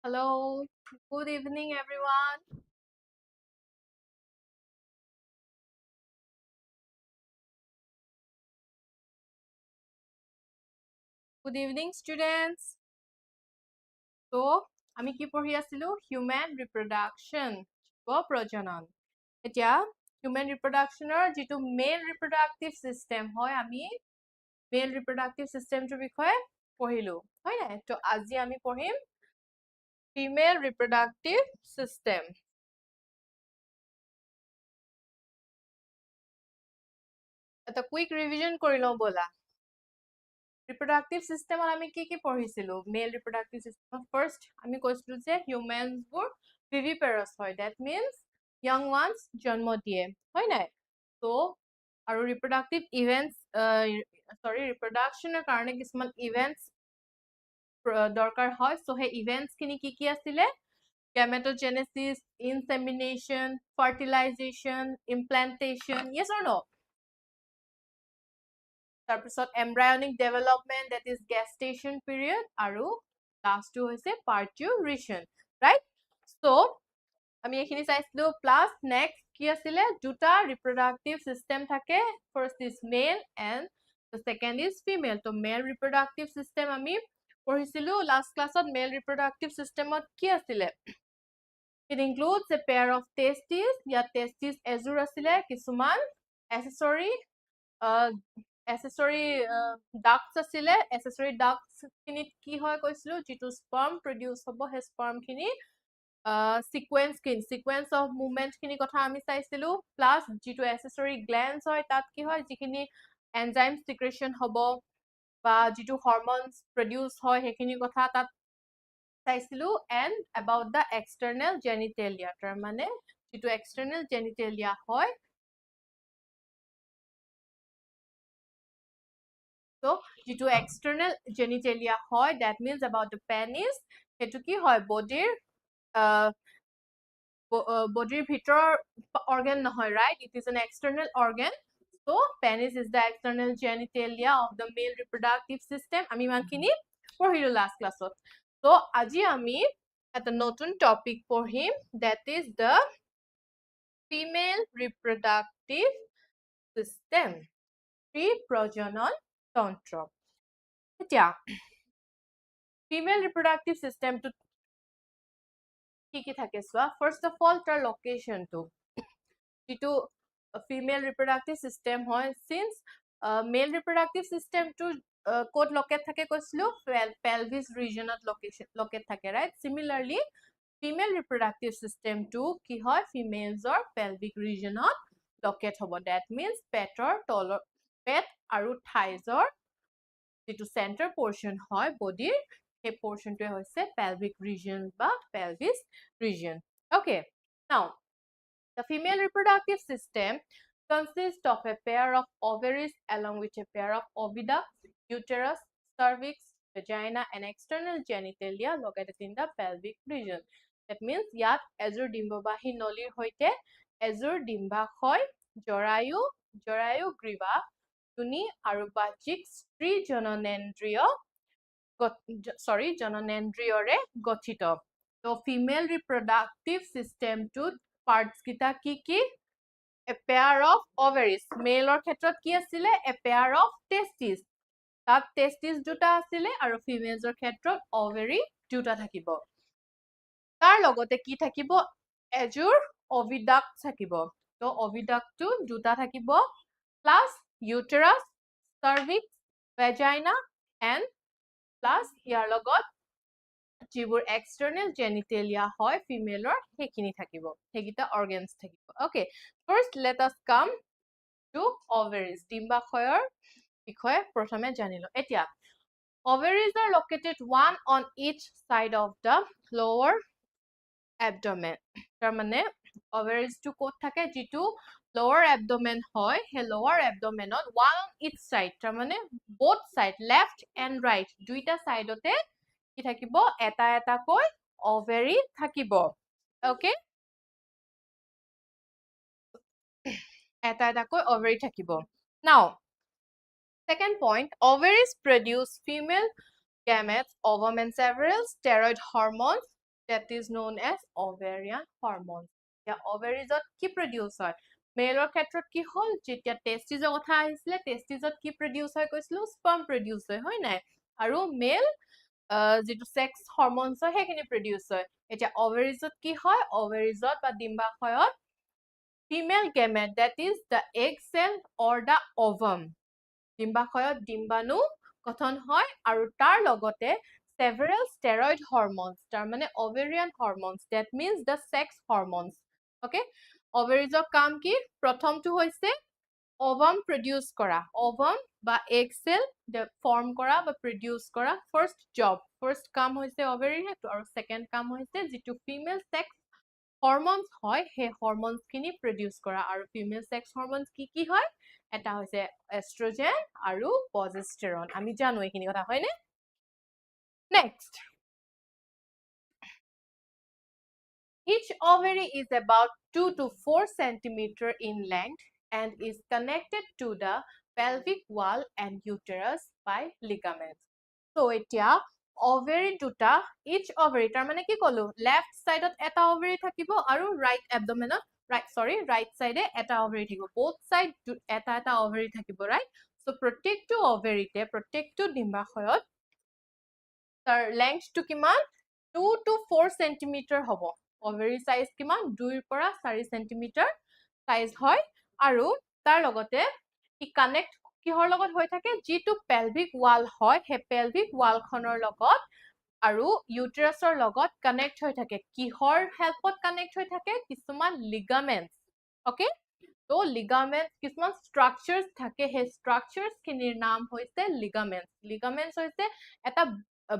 Hello, good evening, everyone. Good evening, students. So, আমি কি পঢ়ি আছিলো হিউম্যান ৰিপ্ৰডাকশ্যন প্ৰজনন এতিয়া হিউম্যান ৰিপ্ৰডাকশ্যনৰ যিটো মেল ৰিপ্ৰডাক্টিভ সিস্টেম হয় আমি মেল ৰিপ্ৰডাক্টিভ সিস্টেমটোৰ বিষয়ে পঢ়িলো হয় নাই তো আজি আমি পঢ়িম ফিমেল ৰিপ্ৰডাক্টিভ সিস্টেম এটা কুইক ৰিভিজন কৰি লওঁ বলা reproductive system আমি কি পঢ়িছিলো male reproductive system first আমি কৈছিলো যে humans বোৰ viviparous হয় that means young ones জন্ম দিয়ে হয় নাই so আৰু reproductive events reproductionৰ কাৰণে কিছুমান events দৰকাৰ হয় so সেই events খিনি কি আছিলে gametogenesis insemination fertilization implantation yes or no তাৰপিছত embryonic development that is gestation period আৰু last টো হৈছে parturition right so আমি এইখিনি চাইছিলো plus next কি আছিলে দুটা reproductive system থাকে first is male and the second is female তো male reproductive system আমি পঢ়িছিলো last classত male reproductive systemত কি আছিলে it includes a pair of testes ইয়াত testes এযোৰ আছিলে কিছুমান accessory accessory ducts asile accessory ducts kinit ki hoy koisilu jitu sperm produce hobo he sperm kini sequence of movement kini kotha ami saisilu plus jitu accessory glands hoy tat ki hoy jikini enzyme secretion hobo ba jitu hormones produce hoy hekini kotha tat saisilu and about the external genitalia tar mane jitu external genitalia hoy So, jitu external genitalia hoy, that means about the penis, hetu ki hoy bodyr bodyr bhitor organ nohoy, right? It is an external organ. So, penis is the external genitalia of the male reproductive system. Ami mankini porhilo last class. So, aji ami at a notun topic for him, that is the female reproductive system. Reproduction tantra. এতিয়া female reproductive system to কি থাকে সোয়া first of all tar location to jitu female reproductive system hoy since male reproductive system to code locate থাকে কৈছিলো pelvis region of location locate থাকে right similarly female reproductive system to কি হয় females or pelvic region of locate hobo that means petor tolor pet aru thighs or jitu center portion hoy body সেই portionটো হৈছে pelvic region বা pelvis region okay now the female reproductive system consists of a pair of ovaries along with a pair of oviducts uterus cervix vagina and external genitalia located in the pelvic region that means yat এজোৰ ডিম্ববাহী নলীৰ হৈতে এজোৰ ডিম্বাশয় জৰায়ু গ্ৰীবা যোনি আৰু বাহ্যিক স্ত্ৰী জননেন্দ্ৰিয়ৰে গঠিত তো female reproductive system to parts kita ki a pair of ovaries male or ক্ষেত্ৰত কি আছিলে a pair of testes তাত testes দুটা আছিলে আৰু females or ক্ষেত্ৰত ovary দুটা থাকিব তাৰ লগতে কি থাকিব এজোৰ oviduct থাকিব তো oviduct টো দুটা থাকিব plus uterus cervix vagina and plus ইয়াৰ লগত যিবোৰ external genitalia হয় female হেখিনি থাকিব হেগিটা organs থাকিব okay first let us come to ovaries ডিম্বাশয়ৰ বিষয়ে প্ৰথমে জানিলো এতিয়া ovaries are located one on each side of the lower abdomen তাৰ মানে ovaries টো ক'ত থাকে যিটো lower abdomen হয় হে lower abdomen on one on each side তাৰ মানে both side left and right দুইটা সাইডতে কি থাকিব এটা কৈ ovary থাকিব okay এটা কৈ ovary থাকিব now second point ovaries produce female gametes ovum and several steroid hormones that is known as ovarian hormones. Yeah, ovaries কি produce হয় মেলৰ ক্ষেত্ৰত কি হ'ল যেতিয়া টেষ্টিছৰ কথা আহিছিলে টেষ্টিছত কি produce হয় কৈছিলো sperm produce হয় নাই আৰু মেল যেটো সেক্স হৰমোনছ হয় হেখিনি produce হয় এতিয়া ovaries কি হয় ovaries বা ডিম্বাশয়ত female gamete that is the egg cell or the ovum ডিম্বাশয়ত ডিম্বাণু গঠন হয় আৰু তাৰ লগতে several steroid hormones তাৰ মানে ovarian hormones that means the sex hormones okay ovaries কাম কি প্ৰথমটো হৈছে ovum produce কৰা ovum বা egg cell form কৰা বা produce কৰা first কাম হৈছে ovary আৰু second কাম হৈছে যেটো female sex hormones হয় হে hormones খিনি produce কৰা আৰু female sex hormones কি হয় এটা হৈছে estrogen আৰু progesterone আমি জানো এইখিনি কথা হয় নে next each ovary is about 2 to 4 centimeter in length and is connected to the pelvic wall and uterus by ligaments so etia ovary দুটা each ovary তাৰ মানে কি কলো left side ত এটা ovary থাকিব আৰু right abdomen right side এটা ovary থাকিব both side এটা ovary থাকিব right so প্ৰত্যেকটো ovary তে প্ৰত্যেকটো ডিম্বাশয়ত তাৰ length টো কিমান 2 to 4 centimeter হ'ব ovary size কিমান 2 ৰ পৰা 4 centimeter size হয় আৰু তাৰ লগতে ই connect কিহৰ লগত হৈ থাকে যেটো pelvic wall হয় হে pelvic wall খনৰ লগত আৰু uterusৰ লগত connect হৈ থাকে কিহৰ helpত connect হৈ থাকে কিছুমান ligaments okay তো ligaments কিছুমান structures থাকে হে structures খিনিৰ নাম হৈছে ligaments হৈছে এটা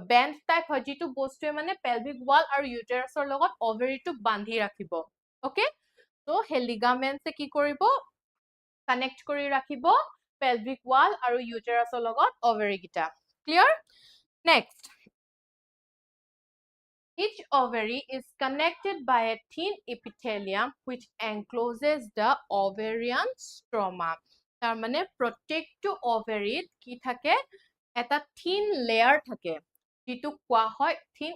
band type হয় যেটো বস্তুৱে মানে pelvic wall আৰু uterusৰ লগত ovary টো বান্ধি ৰাখিব okay তো হে ligaments কি কৰিব connect কৰি ৰাখিব pelvic wall আৰু uterusৰ লগত ovary গিটা clear next each ovary is connected by a thin epithelium which encloses the ovarian stroma তাৰ মানে প্ৰত্যেকটো ovary কি থাকে এটা thin layer থাকে যেটো কোৱা হয় thin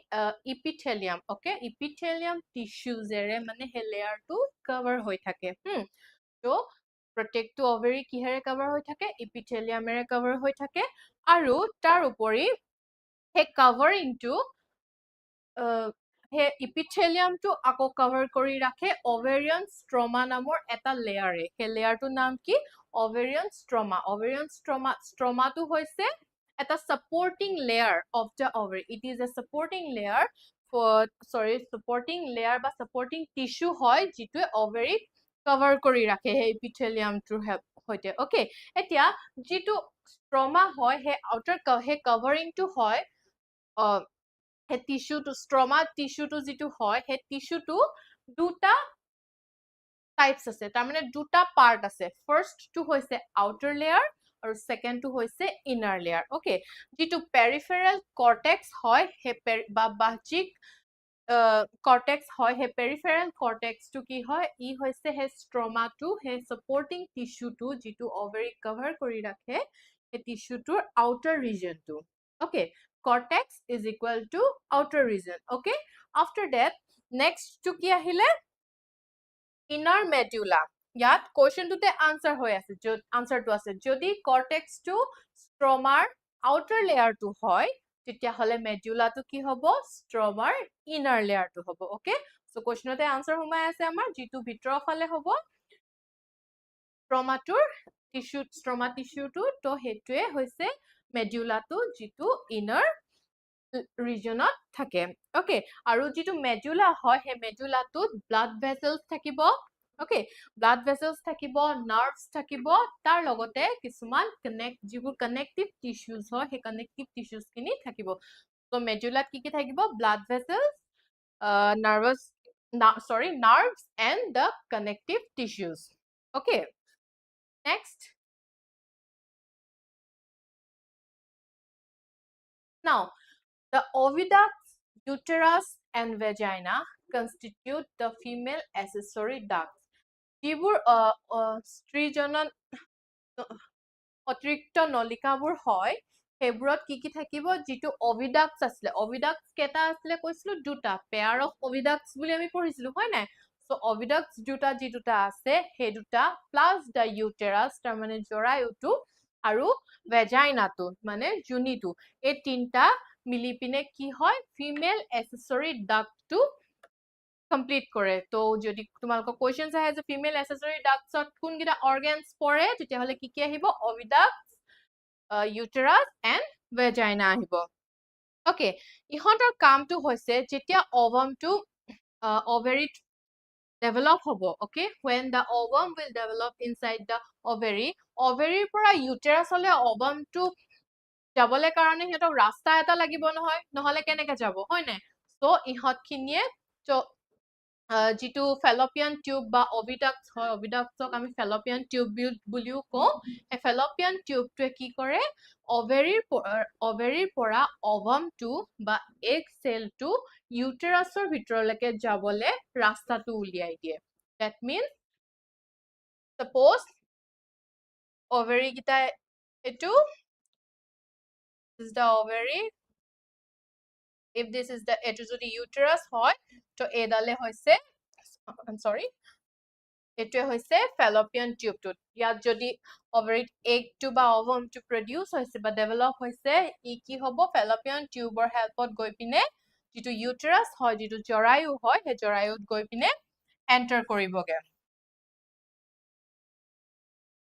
epithelium okay epithelium tissues এৰে মানে হে layer টো cover হৈ থাকে তো প্ৰত্যেকটো ovary কিহেৰে cover হৈ থাকে epithelium এৰে cover হৈ থাকে আৰু তাৰ উপৰি হে covering টো হে epithelium টো আকৌ cover কৰি ৰাখে ovarian stroma নামৰ এটা layer হে layer টো নাম কি ovarian stroma টো হৈছে এটা supporting layer of the ovary it is a supporting layer বা supporting tissue হয় যেটোৱে ovary cover কৰি ৰাখে হে epithelium টোৰ হৈতে okay এতিয়া যেটো stroma হয় হে outer হে covering টো হয় হে tissue to stroma tissue to যেটো হয় হে tissue to দুটা types আছে তাৰ মানে দুটা part আছে first to হৈছে outer layer আৰু second to হৈছে inner layer okay যেটো peripheral cortex হয় হে বা বাহ্যিক cortex হয় হে peripheral cortex to কি হয় ই হৈছে হে stroma to হে supporting tissue to যেটো ovary cover কৰি ৰাখে হে tissue toৰ outer region to okay cortex is equal to outer region okay after that next to কি আহিলে inner medulla ইয়াত question টোতে answer হৈ আছে answer টো আছে যদি cortex to stroma outer layer টো হয় তেতিয়া হলে medulla টো কি হ'ব stroma inner layer টো হ'ব okay so question তে answer সোমাই আছে আমাৰ যেটো ভিতৰৰ ফালে হ'ব stroma tissue টো তো হেতুৱে হৈছে medulla টো যেটো inner regionত থাকে okay আৰু যেটো medulla হয় হে medulla টো blood vessels থাকিব okay blood vessels থাকিব nerves থাকিব তাৰ লগতে কিছুমান যিবোৰ connective tissues হয় হে connective tissues খিনি থাকিব so medulla কি থাকিব blood vessels nerves and the connective tissues okay next now the oviducts uterus and vagina constitute the female accessory ducts যিবোৰ স্ত্ৰীজনন অতিৰিক্ত নলিকাবোৰ হয় সেইবোৰত কি থাকিব যেটো oviducts আছিলে oviducts কেটা আছিলে কৈছিলো দুটা pair of oviducts বুলি আমি পঢ়িছিলো হয় নাই so oviducts দুটা যি দুটা আছে সেই দুটা plus the uterus তাৰ মানে জৰায়ুটো আৰু vagina টো মানে যোনিটো এই তিনটা মিলি পিনে কি হয় female accessory duct টো complete কৰে তো যদি তোমালোকৰ questions আহে যে female accessory ducts কোন কিটা organs পৰে তেতিয়া হলে কি আহিব oviducts uterus and vagina আহিব okay ইহঁতৰ কামটো হৈছে যেতিয়া ovum টো ovary develop hobo okay when the ovum will develop inside the ovary পৰা uterus হলে ovum টো যাবলে কাৰণে হেতক ৰাস্তা এটা লাগিব নহয় নহলে কেনেকে যাব হয় নাই সো ইহঁত খিনিয়ে যিটো fallopian tube বা oviducts হয় oviductsক আমি fallopian tube বুলিও কও এই fallopian tube টোৱে কি কৰে ovary পৰা ovum টো বা egg cell টো uterusৰ ভিতৰলৈকে যাবলে ৰাস্তাটো উলিয়াই দিয়ে that means suppose ovary কিটা এটো this is the ovary if this is the এটো যদি uterus হয় তো এডালে হৈছে I'm sorry এটোৱে হৈছে fallopian tube টো ইয়াত যদি ovary egg টো বা ovum টো produce হৈছে বা develop হৈছে ই কি হ'ব fallopian tube or helpত গৈ পিনে যেটো uterus হয় যেটো জৰায়ু হয় হে জৰায়ুত গৈ পিনে enter কৰিবগে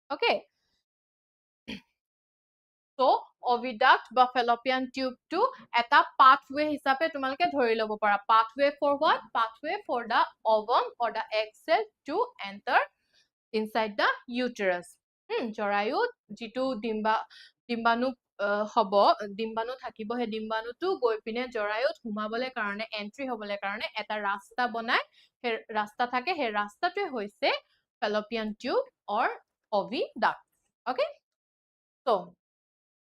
okay so oviduct বা fallopian tube টো এটা pathway হিচাপে তোমালকে ধৰি লব পাৰা pathway for what pathway for the ovum or the egg cell to enter inside the uterus জৰায়ুত যেটো ডিম্বাণু হব ডিম্বাণু থাকিব হে ডিম্বাণুটো গৈ পিনে জৰায়ুত হুমাবলে কাৰণে এন্ট্ৰি হবলে কাৰণে এটা ৰাস্তা বনাই হে ৰাস্তা থাকে হে ৰাস্তাটোৱে হৈছে fallopian tube or oviduct okay so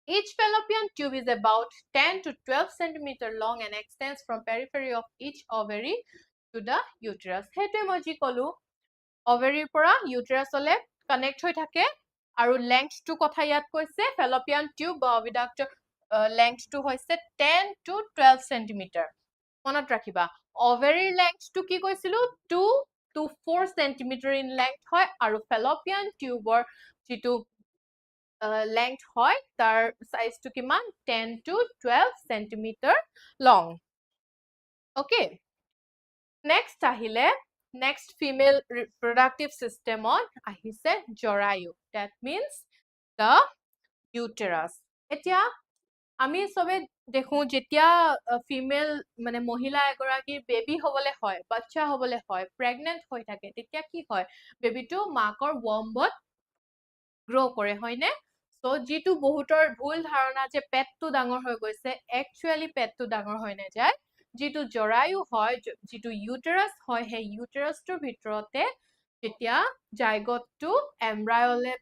each fallopian tube is about 10 to 12 centimeter long and extends from periphery of each ovary to the uterus হেতে মই জি কলো ovary পৰা uterus হলে connect হৈ থাকে আৰু length টো কথা ইয়াত কৈছে fallopian tube বা oviduct length টো হৈছে 10 to 12 centimeter মনত ৰাখিবা ovary length টো কি কৈছিলো 2 to 4 centimeter in length হয় আৰু fallopian tube or যেটো length হয় তাৰ size টো কিমান 10 to 12 centimeter long okay next আহিলে next female reproductive system on আহিছে জৰায়ু that means the uterus এতিয়া আমি সবে দেখো যেতিয়া ফিমেল মানে মহিলা এগৰাকী বেবি হবলে হয় বাচ্চা হবলে হয় প্ৰেগনেন্ট হৈ থাকে তেতিয়া কি হয় বেবিটো মাকৰ ওম্বত গ্ৰো কৰে হয়নে সো যেটো বহুতৰ ভুল ধাৰণা যে পেটটো ডাঙৰ হৈ গৈছে একচুয়ালি পেটটো ডাঙৰ হৈ না যায় যেটো জৰায়ু হয় যেটো ইউটেৰাস হয় হে ইউটেৰাসটোৰ ভিতৰতে যেতিয়া জাইগটটো এমব্ৰায়লে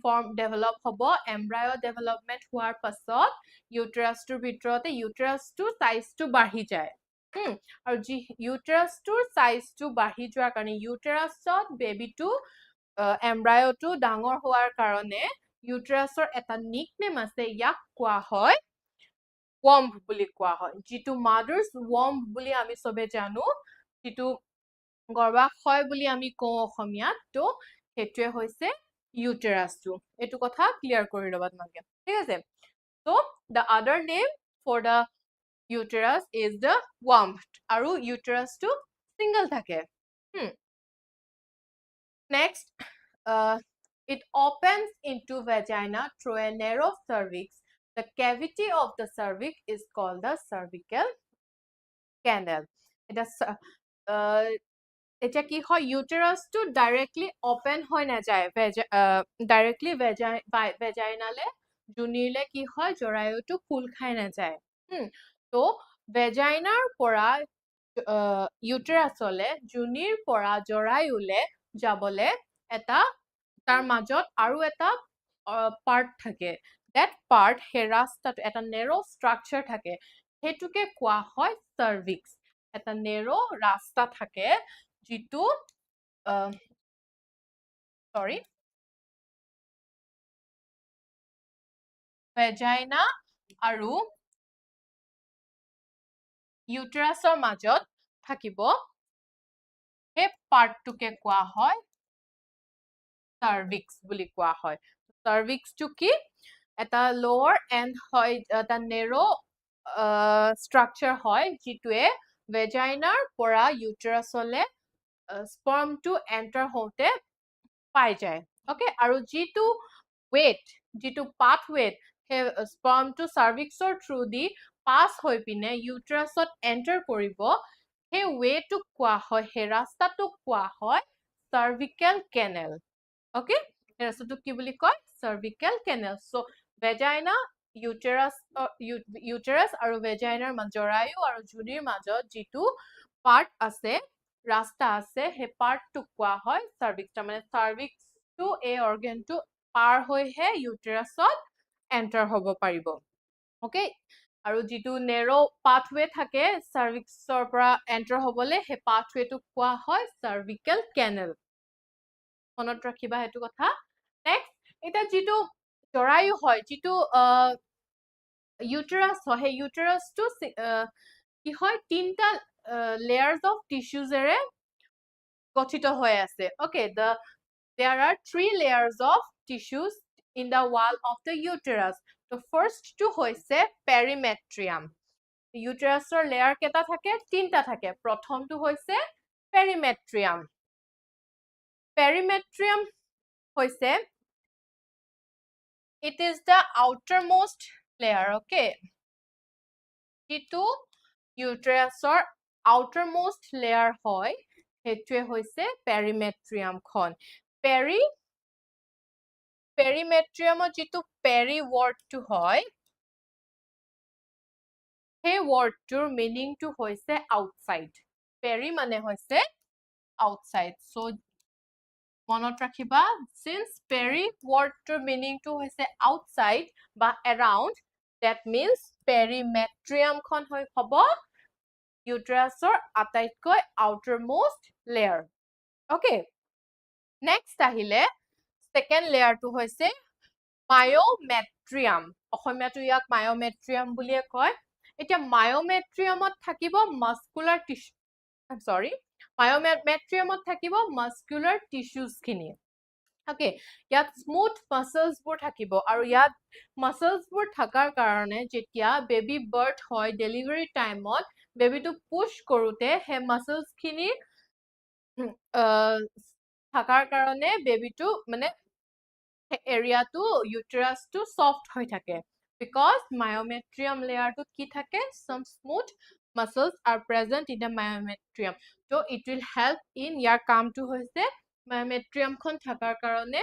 form develop hobo embryo development হোৱাৰ পাছত ইউটেৰাসটোৰ ভিতৰতে ইউটেৰাসটোৰ সাইজটো বাঢ়ি যায় আৰু যি ইউটেৰাসটোৰ সাইজটো বাঢ়ি যোৱাৰ কাৰণে ইউটেৰাসত বেবিটো এমব্ৰায়টো ডাঙৰ হোৱাৰ কাৰণে ইউটেৰাসৰ এটা নিকনেম আছে ইয়াক কোৱা হয় womb বুলি কোৱা হয় যেটো mother's womb বুলি আমি সবে জানো যেটো গৰ্ভাশয় বুলি আমি কও অসমীয়াত তো হেতুৱে হৈছে uterus টো এটো কথা ক্লিয়াৰ কৰি লবা তোমাকে ঠিক আছে so the other name for the uterus is the womb আৰু uterus টো single থাকে next it opens into vagina through a narrow cervix the cavity of the cervix is called the cervical canal এটা কি হয় uterus two directly open হয় না যায় directly ভেজাইনালে জুনিলে কি হয় জৰায়ুটো ফুল খাই না যায় তো ভেজাইনাৰ পৰা ইউটেৰাসলে জুনিৰ পৰা জৰায়ুলে যাবলে এটা তাৰ মাজত আৰু এটা পাৰ্ট থাকে that part হে ৰাস্তাটো এটা নেৰো স্ট্ৰাকচাৰ থাকে হেতুকে কোৱা হয় cervix এটা নেৰো ৰাস্তা থাকে যেটো vagina আৰু ইউটেৰাছৰ মাজত থাকিব সেই পাৰ্টটোকে কোৱা হয় cervix বুলি কোৱা হয় cervixটো কি এটা lower end হয় এটা narrow structure হয় যিটোৱে ভেজাইনাৰ পৰা ইউটেৰাছলে স্পাৰ্মটো এন্টাৰ হওঁতে পাই যায় ওকে আৰু যিটো weight যিটো pathway সেই স্পাৰ্মটো cervixৰ through দি পাছ হৈ পিনে ইউটেৰাছত এন্টাৰ কৰিব সেই wayটোক কোৱা হয় সেই ৰাস্তাটোক কোৱা হয় cervical canal okay সেই ৰাস্তাটোক কি বুলি কয় cervical canal so vagina uterus আৰু ভেজাইনাৰ জৰায়ু আৰু যোনিৰ মাজত যিটো পাৰ্ট আছে ৰাস্তা আছে সেই পাৰ্টটোক কোৱা হয় cervix মানে cervixটো এই অৰ্গেনটো পাৰ হৈহে ইউটেৰাছত এন্টাৰ হ'ব পাৰিব ওকে আৰু যিটো নেৰো পাথৱে থাকে cervixৰ পৰা এন্টাৰ হ'বলে সেই পাথৱেটোক কোৱা হয় cervical canal মনত ৰাখিবা সেইটো কথা নেক্সট এটা যিটো জৰায়ু হয় যিটো ইউটেৰাছ হয় সেই ইউটেৰাছটো কি হয় তিনটা layers of tissues এৰে গঠিত হৈ আছে okay there are 3 layers of tissues in the wall of the uterus the first to হৈছে perimetrium ইউটেৰাছৰ লেয়াৰ কেটা থাকে তিনটা থাকে প্ৰথমটো হৈছে perimetrium perimetrium হৈছে it is the outermost layer okay যিটো ইউটেৰাছৰ outermost layer হয় হেতুৱে হৈছে perimetrium খন perimetriumৰ যিটো peri wordটো হয় সেই wordটোৰ meaningটো হৈছে outside peri মানে হৈছে outside so মনত ৰাখিবা since peri wordটোৰ meaningটো হৈছে outside বা around that means perimetrium খন হ'ব ইউটেৰাছৰ আটাইতকৈ outermost layer okay next আহিলে second layer টো হৈছে myometrium অসমীয়াটো ইয়াক myometrium বুলিয়ে কয় এতিয়া myometriumত থাকিব muscular tissue I'm sorry myometriumত থাকিব muscular tissues খিনি okay ইয়াত smooth muscles বোৰ থাকিব আৰু ইয়াত muscles বোৰ থাকাৰ কাৰণে যেতিয়া baby birth হয় delivery timeত বেবিটো পুশ কৰোতে হে muscles খিনি থাকাৰ কাৰণে বেবিটো মানে এৰিয়াটো ইউটেৰাছটো সফট হৈ থাকে because myometrium layer টো কি থাকে some smooth muscles are present in the myometrium so it will help in ইয়াৰ কামটো হৈছে myometrium খন থাকাৰ কাৰণে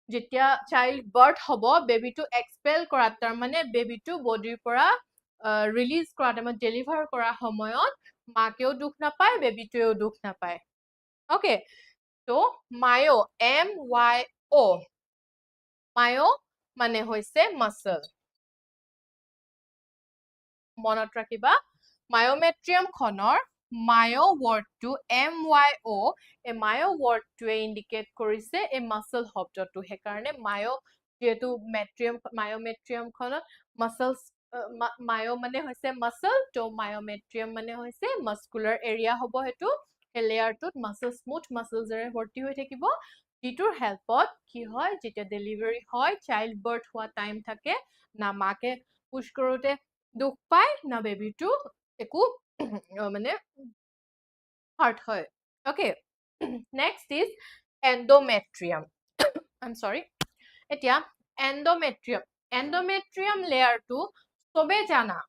যেতিয়া child birth হ'ব বেবিটো expel কৰাত তাৰ মানে বেবিটো বডিৰ পৰা ৰিলিজ কৰা টাইমত ডেলিভাৰ কৰা সময়ত মাকেও দুখ নাপায় বেবিটোৱেও দুখ নাপায় ওকে তো মায়ো MYO মায়ো মানে হৈছে মাসল মনত ৰাখিবা মায়োমেট্ৰিয়াম খনৰ মায়ো wordটো MYO এই মায়ো wordটোৱে ইন্ডিকেট কৰিছে এই মাসল শব্দটো হেকাৰণে মায়ো যেহেতু মায়োমেট্ৰিয়াম খনত মাসলস মায়ো মানে হৈছে মাসল তো মায়োমেট্ৰিয়াম মানে হৈছে মাস্কুলাৰ এৰিয়া হ'ব হেতু এই লেয়াৰটোত মাসল স্মুথ মাসলসৰে ভৰ্তি হৈ থাকিব যিটোৰ হেল্পত কি হয় যেতিয়া ডেলিভাৰি হয় চাইল্ড বাৰ্থ হোৱা টাইম থাকে না মাকে পুশ কৰোতে দুখ পায় না বেবিটো একো মানে হার্ট হয় okay next is endometrium I'm sorry এতিয়া endometrium লেয়াৰটো সবে জানা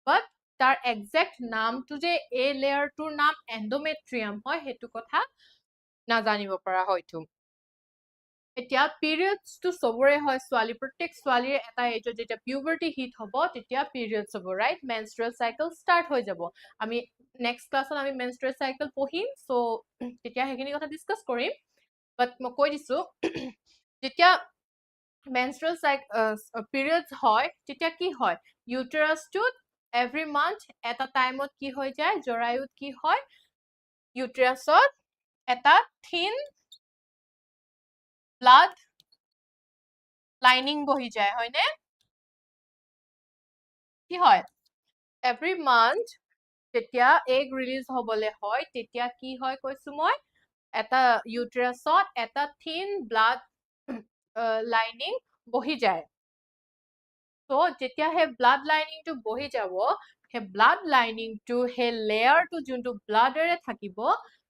বাট তাৰ এক্সাক্ট নামটো যে এই লেয়াৰটোৰ নাম endometrium হয় হেতু কথা না জানিব পৰা হয়তো এতিয়া periods to সবৰে হয় ছোৱালী প্ৰত্যেক ছোৱালীৰ এটা এজত যেতিয়া puberty hit হ'ব তেতিয়া periods হ'ব right menstrual cycle start হৈ যাব আমি next classত আমি menstrual cycle পঢ়িম so তেতিয়া হেখিনি কথা ডিসকাস কৰিম বাট মই কৈ দিছো যেতিয়া menstrual cycle periods হয় তেতিয়া কি হয় uterus to every month at a time ot কি হৈ যায় জৰায়ুত কি হয় uterusত এটা thin blood lining বহি যায় হয়নে কি হয় every month যেতিয়া egg release হবলে হয় তেতিয়া কি হয় কৈছো মই এটা uterusত এটা thin blood lining বহি যায় so যেতিয়া হে blood lining to বহি যাব হে blood lining to হে layer to যোনটো blood এৰে থাকিব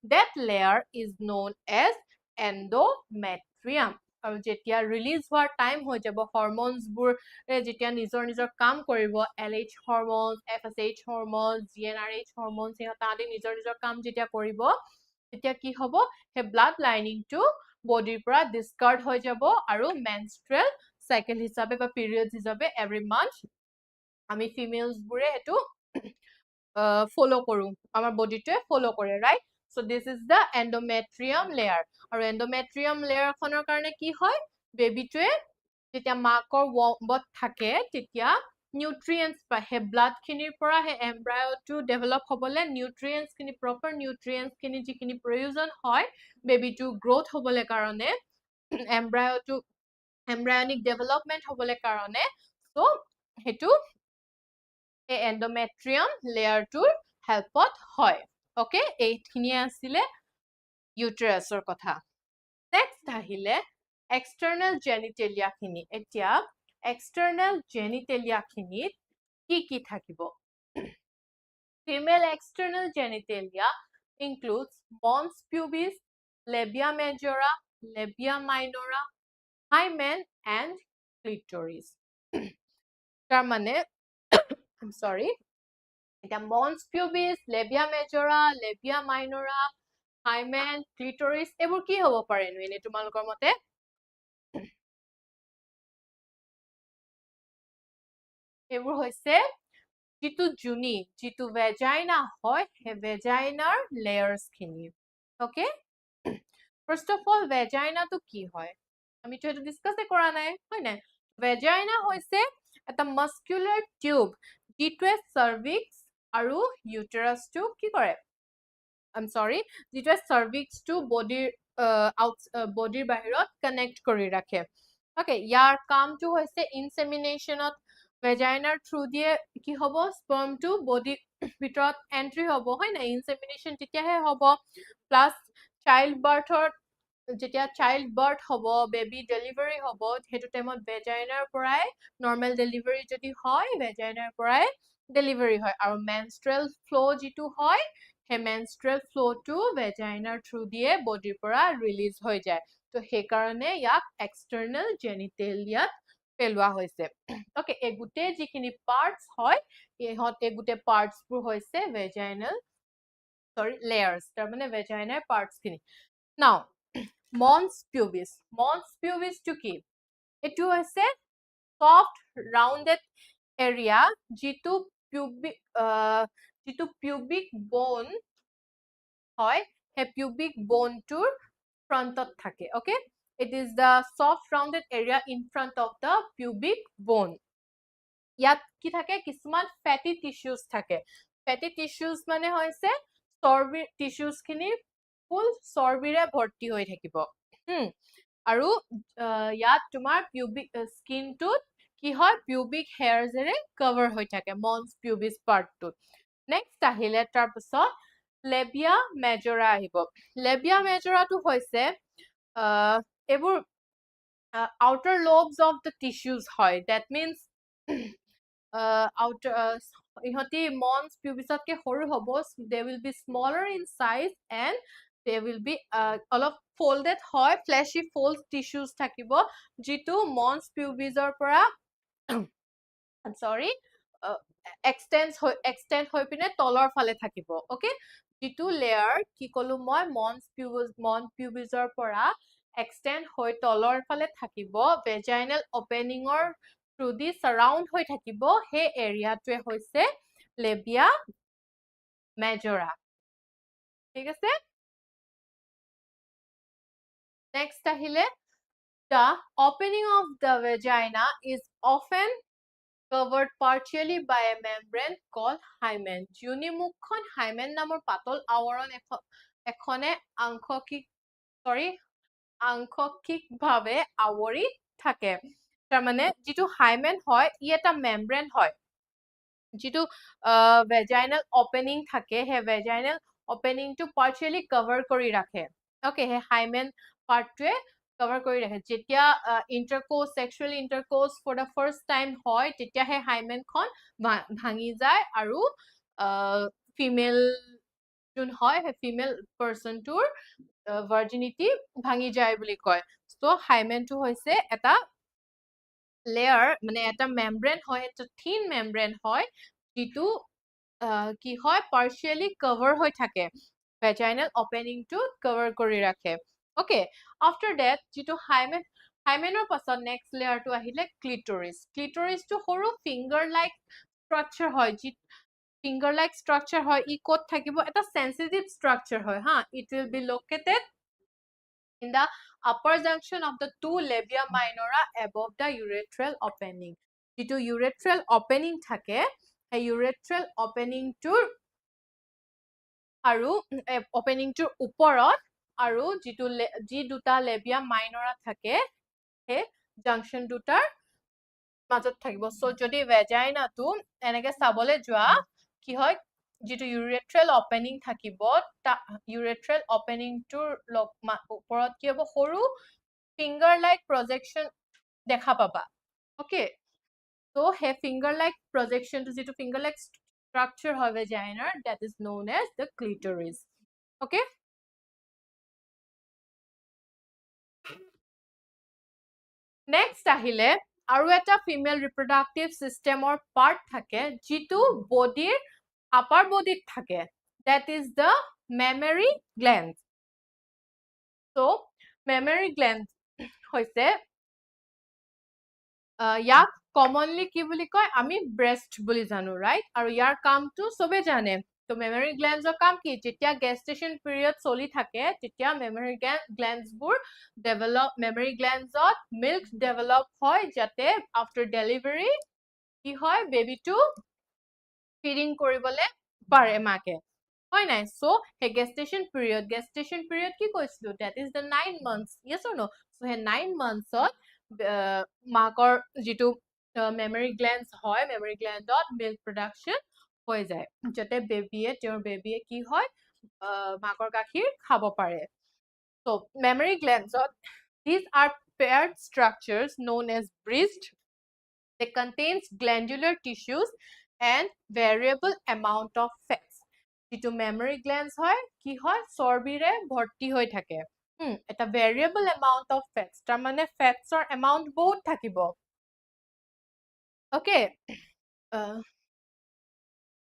that layer is known as endometrium আৰু যেতিয়া ৰিলিজ হোৱাৰ টাইম হৈ যাব হৰমোনছ বোৰ যেতিয়া নিজৰ কাম কৰিব LH হৰমোনছ FSH হৰমোনছ GnRH হৰমোনছ সিহঁত আদি নিজৰ কাম যেতিয়া কৰিব তেতিয়া কি হ'ব হে ব্লাড লাইনিং টু বডিৰ পৰা ডিসকাৰ্ড হৈ যাব আৰু মেনষ্ট্ৰুৱেল সাইকেল হিচাপে বা পিৰিয়ডছ হিচাপে এভৰি মান্থ আমি ফিমেলছ বুৰে এটো ফলো কৰো আমাৰ বডিটোৱে ফলো কৰে right so this is the endometrium layer আৰু endometrium layer খনৰ কাৰণে কি হয় বেবিটোৱে যেতিয়া মাকৰ womb থাকে তেতিয়া nutrients পায় হে ব্লাড খিনিৰ পৰা হে এমব্ৰায়টো ডেভেলপ হ'বলে nutrients খিনি proper nutrients খিনি যিখিনি প্ৰয়োজন হয় বেবিটো গ্ৰোথ হ'বলে কাৰণে এমব্ৰায়টো embryonic development হ'বলে কাৰণে so হেতু এই endometrium layer টোৰ হেল্পত হয় ওকে এইখিনিয়ে আছিলে ইউটেৰাছৰ কথা নেক্সট আহিলে external genitalia খিনি এতিয়া external genitalia খিনিত কি থাকিব female external genitalia includes mons pubis labia majora labia minora hymen and clitoris তাৰ মানে I'm sorry এটা mons pubis labia majora labia minora hymen clitoris এবোৰ কি হ'ব পাৰে এনে তোমালোকৰ মতে এবোৰ হৈছে যিটো জুনি যিটো ভেজাইনা হয় হে ভেজাইনাৰ লেয়াৰ্স খিনি okay first of all vagina তো কি হয় আমি তো এটো ডিসকাস কৰা নাই হয় না ভেজাইনা হৈছে এটা মাস্কুলাৰ টিউব যিটোৱে সাৰ্ভিক্স আৰু ইউটেৰাস টু কি কৰে I'm sorry যিটোৱে সাৰ্ভিক্স টু বডিৰ বডিৰ বাহিৰত কানেক্ট কৰি ৰাখে ওকে ইয়াৰ কামটো হৈছে ইনসেমিনেশনত ভেজাইনাৰ থ্ৰু দিয়ে কি হ'ব স্পাৰ্ম টু বডি ভিতৰত এন্ট্ৰি হ'ব হয় না ইনসেমিনেশন তেতিয়াহে হ'ব প্লাস চাইল্ড বাৰ্থৰ যেতিয়া চাইল্ড বাৰ্থ হ'ব বেবি ডেলিভাৰী হ'ব হেতু টাইমত ভেজাইনাৰ পৰাই নৰ্মেল ডেলিভাৰী যদি হয় ভেজাইনাৰ পৰাই ডেলিভাৰী হয় আৰু মেনষ্ট্ৰুৱেল ফ্লো যিটো হয় হে মেনষ্ট্ৰুৱেল ফ্লো টু ভেজাইনাৰ থ্ৰু দিয়ে বডিৰ পৰা ৰিলিজ হৈ যায় তো সেই কাৰণে ইয়াক এক্সটাৰ্নাল জেনিটেলিয়াত পেলোৱা হৈছে ওকে এই গুটে যিখিনি পাৰ্টস হয় এই গুটে পাৰ্টস বোৰ হৈছে ভেজাইনাল সৰি লেয়াৰ্স তাৰ মানে ভেজাইনাৰ পাৰ্টস খিনি নাও mons pubis to কি এটো হৈছে soft rounded area যিটো pubic bone হয় হে pubic bone tour frontত থাকে okay it is the soft rounded area in front of the pubic bone ইয়াত কি থাকে কিছুমান fatty tissues থাকে fatty tissues মানে হৈছে চৰ্বি tissues খিনি ফুল চৰ্বিৰে ভৰ্তি হৈ থাকিব আৰু ইয়াত তোমাৰ pubic skin টো কি হয় pubic hairs এৰে cover হৈ থাকে mons pubis part টো next আহিলে তাৰ পিছত labia majora আহিব labia majora টো হৈছে এবোৰ outer lobes of the tissues হয় that means outer ইহতি mons pubisতকে সৰু হ'ব they will be smaller in size and they will be অলপ folded হয় fleshy fold tissues থাকিব যিটো mons pubisৰ পৰা I'm sorry extend হৈ পিনে তলৰ ফালে থাকিব okay যিটো layer কি কলো মই mons pubisৰ পৰা extend হৈ তলৰ ফালে থাকিব vaginal opening or through the surround হৈ থাকিব হে area টোৱে হৈছে labia majora ঠিক আছে next আহিলে the opening of the vagina is often covered partially by a membrane called hymen যোনি মুখখন hymen নামৰ পাতল আৱৰণ এখনে আংশিকভাৱে আৱৰি থাকে তাৰ মানে যিটো hymen হয় ই এটা membrane হয় যেটো vaginal opening থাকে হে vaginal opening to partially cover কৰি ৰাখে okay হে hymen part টোৱে cover কৰি ৰাখে যেতিয়া intercourse sexual intercourse for the first time হয় তেতিয়া হে hymen খন ভাঙি যায় আৰু female যোন হয় হে female person tour virginity ভাঙি যায় বুলি কয় so hymen টো হৈছে এটা layer মানে এটা membrane হয় এটা thin membrane হয় যেটো কি হয় partially cover হৈ থাকে vaginal opening to cover কৰি ৰাখে okay after that যেটো hymenৰ পাছত next layer টো আহিলে clitoris টো সৰু finger like structure হয় finger like structure হয় ই ক'ত থাকিব এটা sensitive structure হয় ha it will be located in the upper junction of the two labia minora above the urethral opening যেটো urethral opening থাকে এই urethral opening টোৰ আৰু opening টোৰ ওপৰত আৰু যি দুটা labia minora থাকে হে junction দুটাৰ মাজত থাকিব সো যদি vagina টো এনেকে চাবলে যোৱা কি হয় যেটো urethral opening থাকিব urethral opening টোৰ ওপৰত কি হ'ব সৰু finger like projection দেখা পাবা okay so he finger like projection to যেটো finger like structure হয় vagina that is known as the clitoris okay next আহিলে আৰু এটা female reproductive system or part থাকে যেটো body upper body থাকে that is the mammary gland so mammary gland হৈছে ইয়াক commonly কি বুলি কয় আমি breast বুলি জানো right আৰু ইয়াৰ কামটো সবে জানে তো mammary glands ৰ কাম কি যেতিয়া gestation period চলি থাকে তেতিয়া mammary glands বোৰ mammary glands ত milk develop হয় যাতে after delivery কি হয় baby টো feeding কৰিবলে পাৰে মাকে হয় নাই so he gestation period কি কৈছিলো that is the 9 months yes or no so he 9 months ত মাকৰ যেটো mammary glands হয় mammary gland ত milk production হৈ যায় যাতে বেবিয়ে কি হয় মাকৰ গাখীৰ খাব পাৰে so mammary glands these are paired structures known as breast they contains glandular tissues and variable amount of fats যেটো mammary glands হয় কি হয় চৰ্বিৰে ভৰ্তি হৈ থাকে এটা variable amount of fats তাৰ মানে fats or amount বহুত থাকিব okay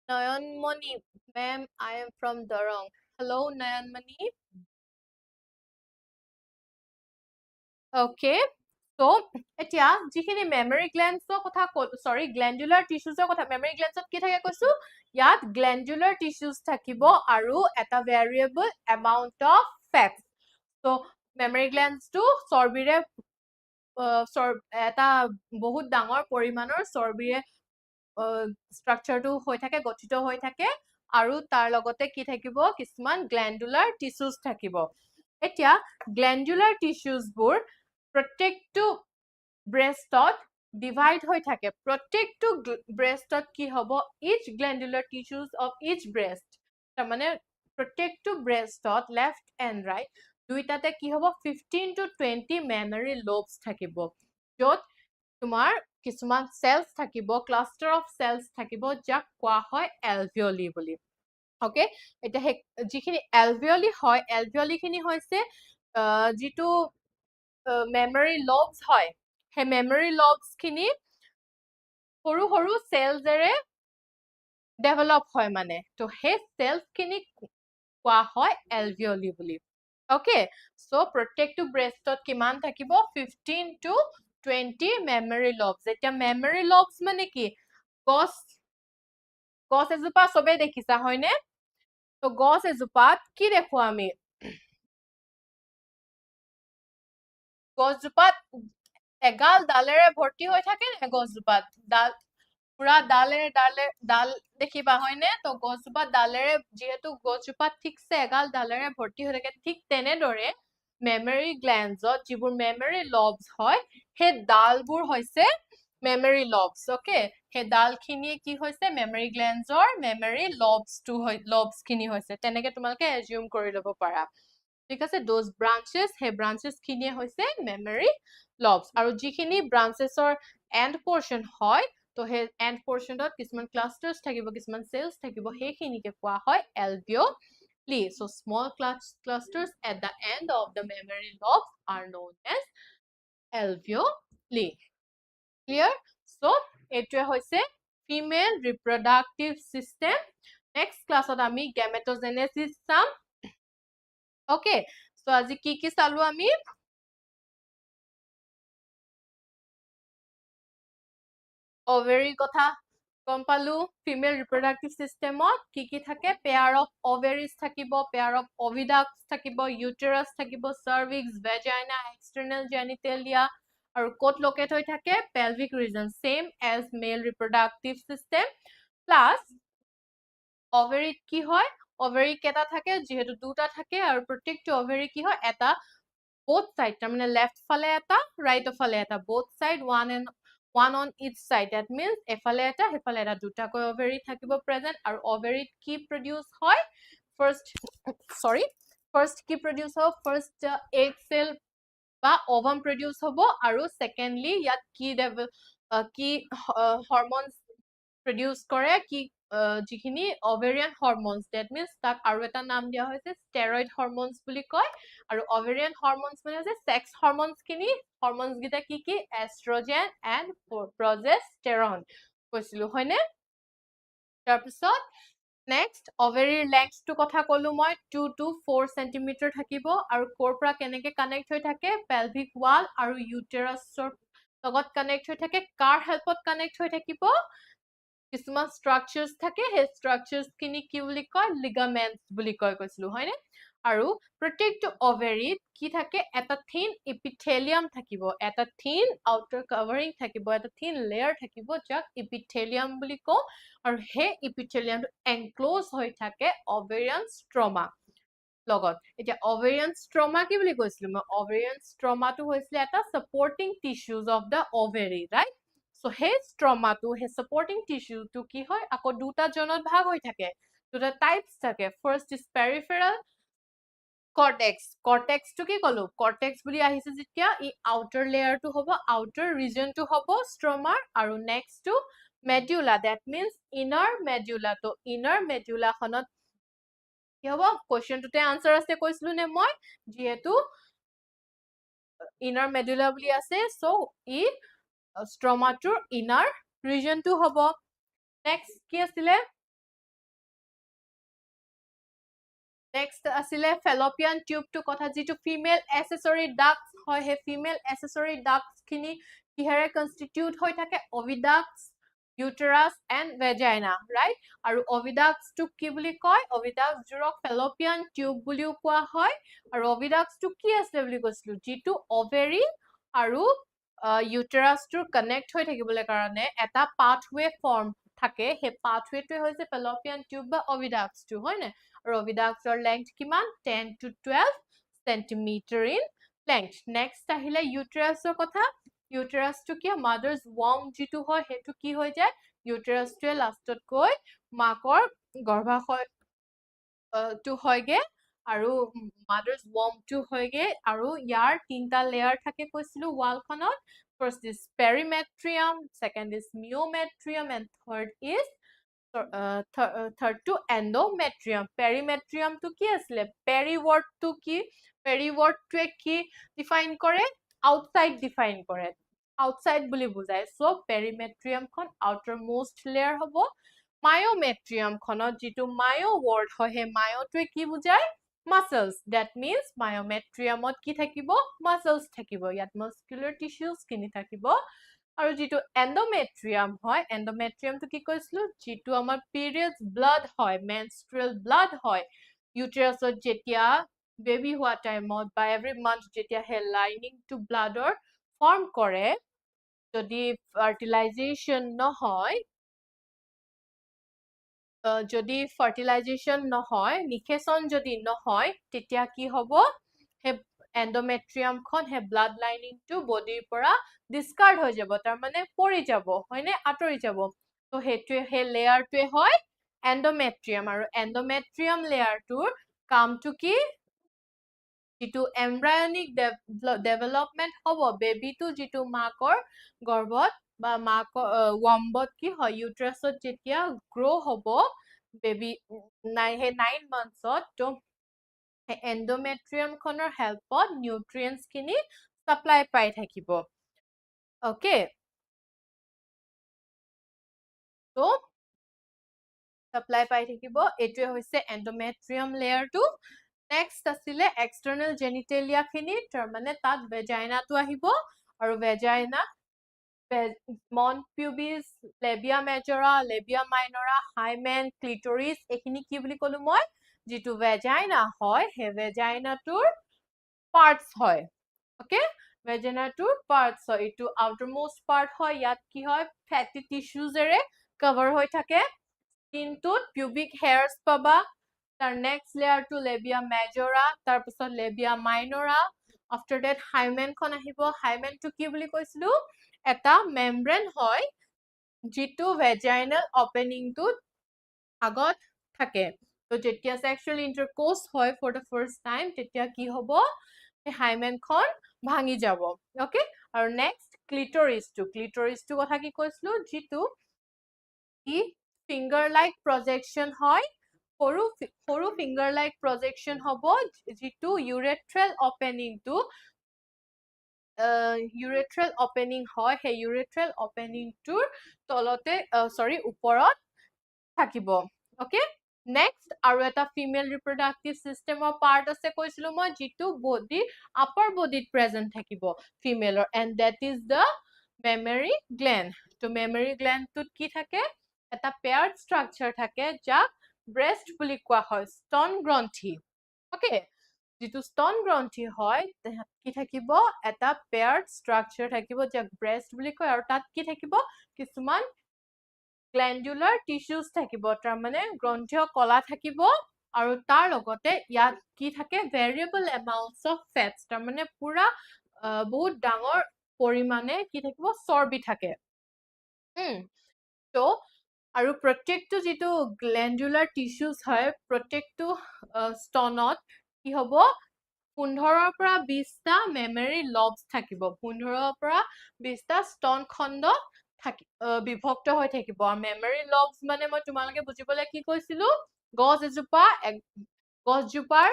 Nayanmani ma'am I am from Darong hello Nayanmani okay so এতিয়া যিখিনি mammary glands কথা sorry glandular tissues কথা mammary glands কি থাকে কৈছো ইয়াত glandular tissues থাকিব আৰু এটা variable amount of fats so mammary glands টো চৰ্বিৰে এটা বহুত ডাঙৰ পৰিমাণৰ চৰ্বিৰে structure টো হৈ থাকে গঠিত হৈ থাকে আৰু তাৰ লগতে কি থাকিব কিছুমান glandular tissues থাকিব এতিয়া glandular tissues বোৰ প্ৰত্যেকটো breastত divide হৈ থাকে প্ৰত্যেকটো breastত কি হ'ব each glandular tissues of each breast তাৰ মানে প্ৰত্যেকটো breastত left and right দুইটাতে কি হ'ব 15 to 20 mammary lobes থাকিব যত তোমাৰ কিছুমান cells থাকিব cluster of cells থাকিব যাক কোৱা হয় alveoli বুলি okay এটা যিখিনি alveoli হয় alveoli খিনি হৈছে যেটো mammary lobes হয় হে mammary lobes খিনি সৰু সৰু cells এৰে develop হয় মানে তো হে cells খিনি কোৱা হয় alveoli বুলি okay so প্ৰত্যেকটো breastত কিমান থাকিব 15 to 20 mammary lobes এতিয়া mammary lobes মানে কি গছ এজোপা সবে দেখিছা হয়নে তো গছ এজোপাত কি দেখো আমি গছজোপাত এগাল ডালেৰে ভৰ্তি হৈ থাকে নে গছজোপাত পুৰা ডাল দেখিবা হয়নে তো গছজোপাত ডালেৰে যেহেতু গছজোপাত ঠিকছে এগাল ডালেৰে ভৰ্তি হৈ থাকে ঠিক তেনেদৰে mammary glands যিবোৰ mammary lobes হয় হে ডালবোৰ হৈছে memory lobes, okay? He dal khini ki hoise memory glands or memory lobes to lobes khini hoise. Teneke tumalke assume kori lobo para. Because those branches, he branches khini hoise memory lobes. Aru jikhini branches or end portion hoy, to he end portion dot kisman clusters thakibo, kisman cells thakibo, he khini ke koa hoy alveoli. So small clusters at the end of the memory lobes are known as alveoli. Clear? So etwe hoise female reproductive system. Next class ot ami gametogenesis sam. Okay, so aji ki salu ami ovary kotha গম পালো female reproductive system ot ki thake pair of ovaries thakibo, pair of oviducts thakibo, uterus thakibo, cervix, vagina, external genitalia aru kot locate hoi thake pelvic region, same as male reproductive system. Plus ovary ki hoy, ovary keta thake jehetu duta thake aru protekto ovary ki hoy eta both side, tamane left phale eta right phale eta, both side one on each side. That means ephale eta hephale eta duta ko ovary thakibo present aru ovary ki produce hoy first ki produce ho first egg cell ba ovum produce hobo aru secondly yat ki hormones produce kore ki jikhini ovarian hormones. That means tak aru eta naam dia hoise steroid hormones buli koy. Aru ovarian hormones mane hoise sex hormones kini hormones gita ki estrogen and progesterone koisilu hoine. Tar pisot next ovary length to kotha kolu moi 2 to 4 cm thakibo aru core pra keneke connect hoi thake pelvic wall aru uterus logot connect hoi thake car help ot connect hoi thakibo কিছুমান structures থাকে হে structures কিনি কি বুলি কয় ligaments বুলি কয় কৈছিলো হয়নে আৰু প্ৰত্যেকটো ovary কি থাকে এটা thin epithelium থাকিব এটা thin outer covering থাকিব এটা thin layer থাকিব যাক epithelium বুলি কও আৰু হে epithelium enclose হৈ থাকে ovarian stroma লগত এটা ovarian stroma কি বুলি কৈছিলো মই ovarian stroma টো হৈছিল এটা supporting tissues of the ovary, right? So hey stroma to hey supporting tissue to ki hoy ako duta jonot bhag hoi thake, duta types thake. First is peripheral cortex. Cortex to ki kolu cortex buli ahise jitya I outer layer to hobo, outer region to hobo stroma aru next to medulla, that means inner medulla. To inner medulla khonot ki hobo question to te answer ase koislu ne moi jehetu inner medulla buli ase, so I stroma to inner region to hobo. Next ki asile next asile fallopian tube to kotha jitu female accessory ducts hoy he female accessory ducts kini kihere constitute hoi thake oviducts, uterus and vagina, right? Aru oviducts to ki buli koy oviducts jurok fallopian tube buliu koa hoy aru oviducts to ki asile buli koislu jitu ovary aru uterus to connect hoi thakibole karone eta pathway form থাকে he pathway to hoise fallopian tube ba oviducts to hoy ne aru oviducts or length kiman 10 to 12 cm in length. Next ahile uterus or kotha uterus to ki mother's womb jitu hoy hetu ki hoy jay uterus to last ot koi makor garbhasoy to hoyge aru mother's womb to hoyge aru yar tinta layer thake koisilu wall khonot. First is perimetrium, second is myometrium and third is third to endometrium. Perimetrium to ki asile perivert to ki perivert to ki define kore outside define kore outside buli bujay, so perimetrium khon outermost layer hobo. Myometrium khonot jitu myo word hoy he myo to ki bujay muscles, that means myometrium ot ki thakibo muscles thakibo yat muscular tissues kini thakibo. আৰু যেটো endometrium হয় endometrium to কি কৈছিলো যেটো আমাৰ periods blood হয় menstrual blood হয় uterus যেতিয়া baby হোৱা time by every month যেতিয়া হে lining to blood or form কৰে যদি fertilization নহয় যদি fertilization নহয় নিষেচন যদি নহয় তেতিয়া কি হ'ব হে এণ্ডোমেট্ৰিয়ামখন হে ব্লাড লাইনিংটো বডিৰ পৰা ডিসকাৰ্ড হৈ যাব তাৰ মানে পৰি যাব হয়নে আঁতৰি যাব তো হেতুৱে হে লেয়াৰটোৱে হয় এণ্ডোমেট্ৰিয়াম আৰু এণ্ডোমেট্ৰিয়াম লেয়াৰটোৰ কামটো কি যিটো এমব্ৰায়নিক ডেভেলপমেন্ট হ'ব বেবিটো যিটো মাকৰ গৰ্ভত বা মাকৰ ওয়াম্বত কি হয় ইউট্ৰাছত যেতিয়া গ্ৰো হ'ব বেবি 9 মান্থছত তো এণ্ডোমেট্ৰিয়াম খনৰ হেল্পত নিউট্ৰিয়েন্টছ খিনি সাপ্লাই পাই থাকিব ওকে তো সাপ্লাই পাই থাকিব এটোৱে হৈছে এণ্ডোমেট্ৰিয়াম লেয়াৰটো নেক্সট আছিলে এক্সটাৰ্নাল জেনিটেলিয়া খিনি তাৰ মানে তাত ভেজাইনাটো আহিব আৰু ভেজাইনা মন পিউবিস লেবিয়া মেজৰা লেবিয়া মাইনৰা হাইমেন ক্লিটৰিস এখিনি কি বুলি কলো মই যিটো ভেজাইনা হয় হে ভেজাইনাটোৰ পাৰ্টস হয় ওকে ভেজাইনাটোৰ পাৰ্টস হয় ইটো আউটাৰমোস্ট পাৰ্ট হয় ইয়াত কি হয় ফেটি টিস্যুজেৰে কভাৰ হৈ থাকে স্কিনটোত পিউবিক হেয়াৰ্স পাবা তাৰ নেক্সট লেয়াৰটো লেবিয়া মেজৰা তাৰ পিছত লেবিয়া মাইনৰা আফটাৰ দ্যাট হাইমেনখন আহিব হাইমেনটো কি বুলি কৈছিলো এটা মেমব্ৰেন হয় যিটো ভেজাইনাল ওপেনিংটোত আগত থাকে তো যেতিয়া সেক্সুয়াল ইন্টারকোর্স হয় ফর দ্য ফার্স্ট টাইম তেতিয়া কি হ'ব এই হাইমেনখন ভাঙি যাব ওকে আৰু নেক্সট ক্লিটৰিসটো কথা কি কৈছিলো যিটো কি ফিঙ্গাৰ লাইক প্ৰজেকশন হয় সৰু ফিঙ্গাৰ লাইক প্ৰজেকশন হ'ব যিটো ইউৰেথ্ৰেল ওপেনিংটো urethral opening হয় হে urethral opening tour তলতে ওপৰত থাকিব ওকে নেক্সট আৰু এটা ফিমেল ৰিপ্ৰডাক্টিভ সিস্টেমৰ পাৰ্ট আছে কৈছিলো মই যিটো বডি আপাৰ বডিত প্ৰেজেন্ট থাকিব ফিমেলৰ and that is the mammary gland তো মেমৰী গ্ল্যান্ডটোত কি থাকে এটা পেয়াৰ্ড স্ট্ৰাকচাৰ থাকে যাক ব্ৰেষ্ট বুলি কোৱা হয় স্তন গ্ৰন্থি ওকে যিটো স্তন গ্ৰন্থি হয় কি থাকিব এটা পেয়াৰ্ড স্ট্ৰাকচাৰ থাকিব যাক ব্ৰেষ্ট বুলি কয় আৰু তাত কি থাকিব কিছুমান গ্ল্যান্ডুলাৰ টিস্যুজ থাকিব তাৰ মানে গ্ৰন্থিয় কলা থাকিব আৰু তাৰ লগতে ইয়াত কি থাকে ভেৰিয়েবল এমাউন্টস অফ ফেটস তাৰ মানে পুৰা বহুত ডাঙৰ পৰিমাণে কি থাকিব চৰ্বি থাকে তো আৰু প্ৰত্যেকটো যিটো গ্ল্যান্ডুলাৰ টিস্যুজ হয় প্ৰত্যেকটো স্তনত কি হ'ব 15 পৰা 20টা মেমৰী লবস থাকিব 15 পৰা 20টা স্তন খণ্ড বিভক্ত হৈ থাকিব আৰু মেমৰী লবস মানে মই তোমালোকে বুজিবলৈ কি কৈছিলো গছজোপাৰ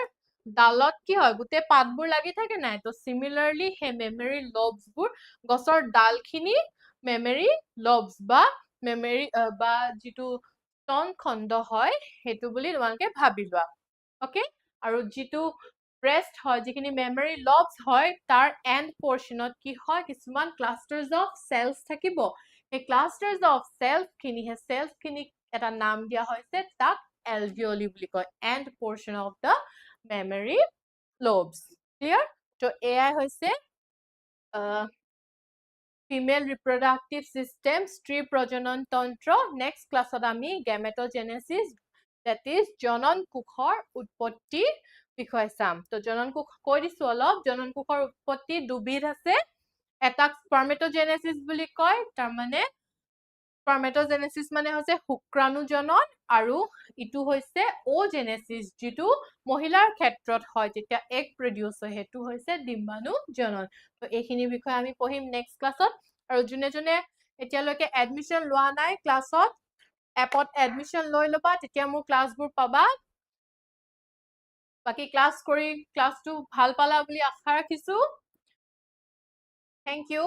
ডালত কি হয় গোটে পাতবোৰ লাগি থাকে নাই তো সিমিলাৰলি হে মেমৰী লবসবোৰ গছৰ ডালখিনি মেমৰী লবস বা মেমৰী বা যিটো স্তন খণ্ড হয় হেতু বুলি তোমালোকে ভাবি লোৱা ওকে আৰু যিটো ব্ৰেষ্ট হয় যিখিনি মেমৰী লবস হয় তাৰ এন্ড পোৰ্শনত কি হয় কিছুমান ক্লাষ্টাৰ্স অফ সেলস থাকিব এই ক্লাষ্টাৰ্স অফ সেলস খিনি এটা নাম দিয়া হৈছে তাক এলভিঅলি বুলি কয় and portion of the mammary lobes clear তো এআই হৈছে ফিমেল ৰিপ্ৰডাক্টিভ সিস্টেম স্ত্ৰী প্ৰজনন তন্ত্ৰ নেক্সট ক্লাছত আমি গেমেটোজেনেসিস দ্যাট ইজ জনন কোষৰ উৎপত্তি বিষয় চাম তো জনন কোষ কৈ দিছো অলপ জনন কোষৰ উৎপত্তি দুবিধ আছে এটা স্পাৰ্মেটোজেনেসিস বুলি কয় তাৰ মানে স্পাৰ্মেটোজেনেসিস মানে হৈছে শুক্ৰাণু জনন আৰু ইটো হৈছে ওজেনেসিস যিটো মহিলাৰ ক্ষেত্ৰত হয় যেতিয়া এগ প্ৰডিউস হয় হেতু হৈছে ডিম্বাণু জনন তো এইখিনি বিষয় আমি পঢ়িম নেক্সট ক্লাছত আৰু জুনে জুনে এতিয়ালৈকে এডমিশন লোৱা নাই ক্লাছত এপত এডমিশন লৈ লবা তেতিয়া মোৰ ক্লাছবোৰ পাবা বাকি ক্লাছটো ভাল পালা বুলি আশা ৰাখিছো থ্যাংক ইউ